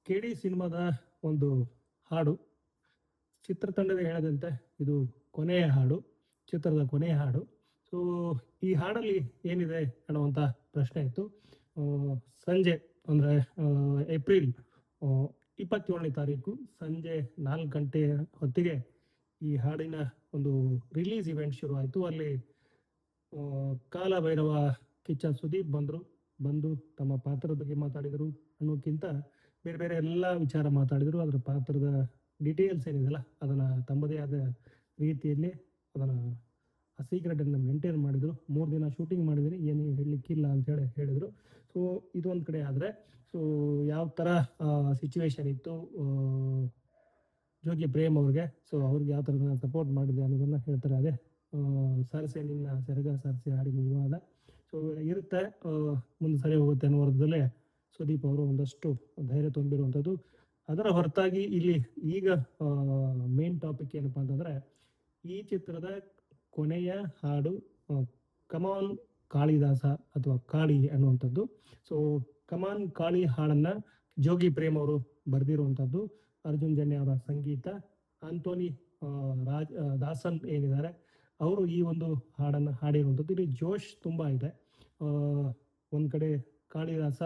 ಕೆಡಿ ಸಿನಿಮಾದ ಒಂದು ಹಾಡು. ಚಿತ್ರತಂಡವೇ ಹೇಳದಂತೆ ಇದು ಕೊನೆಯ ಹಾಡು, ಚಿತ್ರದ ಕೊನೆಯ ಹಾಡು. ಸೊ ಈ ಹಾಡಲ್ಲಿ ಏನಿದೆ ಅನ್ನುವಂಥ ಪ್ರಶ್ನೆ ಇತ್ತು. ಸಂಜೆ ಅಂದರೆ ಏಪ್ರಿಲ್ 27ನೇ ತಾರೀಕು ಸಂಜೆ 4 ಗಂಟೆ ಹೊತ್ತಿಗೆ ಈ ಹಾಡಿನ ಒಂದು ರಿಲೀಸ್ ಇವೆಂಟ್ ಶುರುವಾಯಿತು. ಅಲ್ಲಿ ಕಾಲಭೈರವ ಕಿಚ್ಚ ಸುದೀಪ್ ಬಂದು ತಮ್ಮ ಪಾತ್ರದ ಬಗ್ಗೆ ಮಾತಾಡಿದರು ಅನ್ನೋಕ್ಕಿಂತ ಬೇರೆ ಬೇರೆ ಎಲ್ಲ ವಿಚಾರ ಮಾತಾಡಿದರು. ಅದರ ಪಾತ್ರದ ಡೀಟೇಲ್ಸ್ ಏನಿದೆಯಲ್ಲ ಅದನ್ನು ತಮ್ಮದೇ ಆದ ರೀತಿಯಲ್ಲಿ ಅದನ್ನು ಆ ಸೀಕ್ರೆಟನ್ನು ಮೇಂಟೈನ್ ಮಾಡಿದರು. 3 ದಿನ ಶೂಟಿಂಗ್ ಮಾಡಿದ್ದೀನಿ, ಏನು ಹೇಳಲಿಕ್ಕಿಲ್ಲ ಅಂತೇಳಿ ಹೇಳಿದರು. ಸೊ ಇದೊಂದು ಕಡೆ ಆದರೆ, ಸೊ ಯಾವ ಥರ ಸಿಚುವೇಶನ್ ಇತ್ತು ಜೋಗಿ ಪ್ರೇಮ್ ಅವ್ರಿಗೆ, ಸೊ ಅವ್ರಿಗೆ ಯಾವ ಥರ ಸಪೋರ್ಟ್ ಮಾಡಿದೆ ಅನ್ನೋದನ್ನು ಹೇಳ್ತಾರೆ. ಅದೇ ಸರಸೆ ನಿನ್ನ ಸೆರಗ ಸರಸೆ ಹಾಡಿನ ವಿವಾದ. ಸೊ ಇರುತ್ತೆ, ಮುಂದೆ ಸರಿ ಹೋಗುತ್ತೆ ಅನ್ನೋ ಅರ್ಥದಲ್ಲೇ ಸುದೀಪ್ ಅವರು ಒಂದಷ್ಟು ಧೈರ್ಯ ತುಂಬಿರುವಂಥದ್ದು. ಅದರ ಹೊರತಾಗಿ ಇಲ್ಲಿ ಈಗ ಮೇನ್ ಟಾಪಿಕ್ ಏನಪ್ಪ ಅಂತಂದರೆ, ಈ ಚಿತ್ರದ ಕೊನೆಯ ಹಾಡು ಕಮಾನ್ ಕಾಳಿದಾಸ ಅಥವಾ ಕಾಳಿ ಅನ್ನುವಂಥದ್ದು. ಸೊ ಕಮಾನ್ ಕಾಳಿ ಹಾಡನ್ನು ಜೋಗಿ ಪ್ರೇಮ್ ಅವರು ಬರೆದಿರುವಂಥದ್ದು. ಅರ್ಜುನ್ ಜನ್ಯ ಅವರ ಸಂಗೀತ, ಆಂಟೋನಿ ದಾಸನ್ ಏನಿದ್ದಾರೆ ಅವರು ಈ ಒಂದು ಹಾಡನ್ನು ಹಾಡಿರುವಂಥದ್ದು. ಇಲ್ಲಿ ಜೋಶ್ ತುಂಬ ಇದೆ. ಒಂದು ಕಡೆ ಕಾಳಿದಾಸ,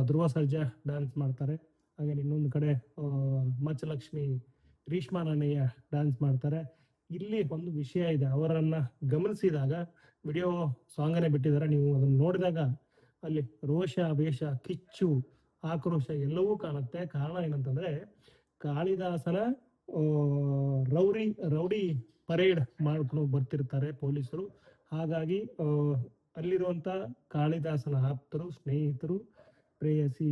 ಧ್ರುವ ಸರ್ಜಾ ಡ್ಯಾನ್ಸ್ ಮಾಡ್ತಾರೆ, ಹಾಗೆ ಇನ್ನೊಂದು ಕಡೆ ಮಚ್ಚಲಕ್ಷ್ಮಿ ರೀಶ್ಮಾ ನನ್ನಯ್ಯ ಡ್ಯಾನ್ಸ್ ಮಾಡ್ತಾರೆ. ಇಲ್ಲಿ ಒಂದು ವಿಷಯ ಇದೆ, ಅವರನ್ನು ಗಮನಿಸಿದಾಗ ವಿಡಿಯೋ ಸಾಂಗನ್ನೇ ಬಿಟ್ಟಿದ್ದಾರೆ, ನೀವು ಅದನ್ನು ನೋಡಿದಾಗ ಅಲ್ಲಿ ರೋಷ, ವೇಷ, ಕಿಚ್ಚು, ಆಕ್ರೋಶ ಎಲ್ಲವೂ ಕಾಣುತ್ತೆ. ಕಾರಣ ಏನಂತಂದರೆ, ಕಾಳಿದಾಸನ ರೌಡಿ ಪರೇಡ್ ಮಾಡ್ಕೊಂಡು ಬರ್ತಿರ್ತಾರೆ ಪೊಲೀಸರು. ಹಾಗಾಗಿ ಅಲ್ಲಿರುವಂಥ ಕಾಳಿದಾಸನ ಆಪ್ತರು, ಸ್ನೇಹಿತರು, ಪ್ರೇಯಸಿ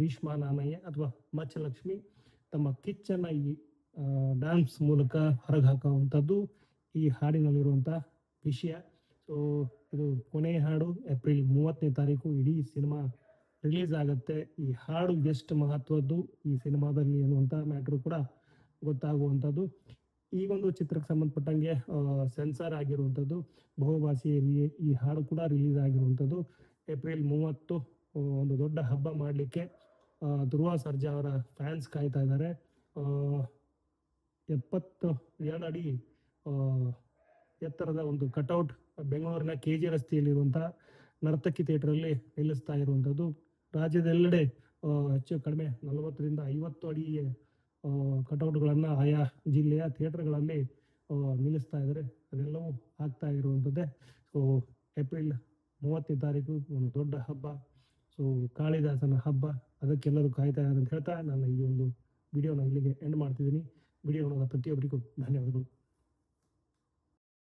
ರೀಶ್ಮಾ ನಾಮಯ್ಯ ಅಥವಾ ಮಚ್ಚಲಕ್ಷ್ಮಿ ತಮ್ಮ ಕಿಚ್ಚನ್ನು ಈ ಡ್ಯಾನ್ಸ್ ಮೂಲಕ ಹೊರಗೆ ಹಾಕುವಂಥದ್ದು ಈ ಹಾಡಿನಲ್ಲಿರುವಂಥ ವಿಷಯ. ಸೊ ಇದು ಕೊನೆಯ ಹಾಡು, ಏಪ್ರಿಲ್ 30ನೇ ತಾರೀಕು ಇಡೀ ಸಿನಿಮಾ ರಿಲೀಸ್ ಆಗುತ್ತೆ. ಈ ಹಾಡು ಎಷ್ಟು ಮಹತ್ವದ್ದು ಈ ಸಿನಿಮಾದಲ್ಲಿ ಅನ್ನುವಂಥ ಮ್ಯಾಟ್ರು ಕೂಡ ಗೊತ್ತಾಗುವಂಥದ್ದು. ಈ ಒಂದು ಚಿತ್ರಕ್ಕೆ ಸಂಬಂಧಪಟ್ಟಂಗೆ ಸೆನ್ಸಾರ್ ಆಗಿರುವಂಥದ್ದು, ಬಹುಭಾಷೆಯಲ್ಲಿ ಈ ಹಾಡು ಕೂಡ ರಿಲೀಸ್ ಆಗಿರುವಂಥದ್ದು. ಏಪ್ರಿಲ್ 30 ಒಂದು ದೊಡ್ಡ ಹಬ್ಬ ಮಾಡಲಿಕ್ಕೆ ಧ್ರುವ ಸರ್ಜಾ ಅವರ ಫ್ಯಾನ್ಸ್ ಕಾಯ್ತಾ ಇದ್ದಾರೆ. 72 ಅಡಿ ಎತ್ತರದ ಒಂದು ಕಟೌಟ್ ಬೆಂಗಳೂರಿನ KG ರಸ್ತೆಯಲ್ಲಿರುವಂಥ ನರ್ತಕಿ ಥಿಯೇಟ್ರಲ್ಲಿ ನಿಲ್ಲಿಸ್ತಾ ಇರುವಂಥದ್ದು. ರಾಜ್ಯದೆಲ್ಲೆಡೆ ಹೆಚ್ಚು ಕಡಿಮೆ 40ರಿಂದ 50 ಅಡಿ ಕಟೌಟ್ಗಳನ್ನು ಆಯಾ ಜಿಲ್ಲೆಯ ಥಿಯೇಟರ್ಗಳಲ್ಲಿ ನಿಲ್ಲಿಸ್ತಾ ಇದ್ದಾರೆ. ಅದೆಲ್ಲವೂ ಆಗ್ತಾ ಇರುವಂಥದ್ದೇ. ಸೊ ಏಪ್ರಿಲ್ 30ನೇ ತಾರೀಕು ಒಂದು ದೊಡ್ಡ ಹಬ್ಬ, ಸೊ ಕಾಳಿದಾಸನ ಹಬ್ಬ, ಅದಕ್ಕೆಲ್ಲರೂ ಕಾಯ್ತಾ ಇದ್ದಾರೆ ಅಂತ ಹೇಳ್ತಾ ನನ್ನ ಈ ಒಂದು ವಿಡಿಯೋನ ಇಲ್ಲಿಗೆ ಎಂಡ್ ಮಾಡ್ತಿದ್ದೀನಿ. ವಿಡಿಯೋ ನೋಡೋದ ಪ್ರತಿಯೊಬ್ಬರಿಗೂ ಧನ್ಯವಾದಗಳು.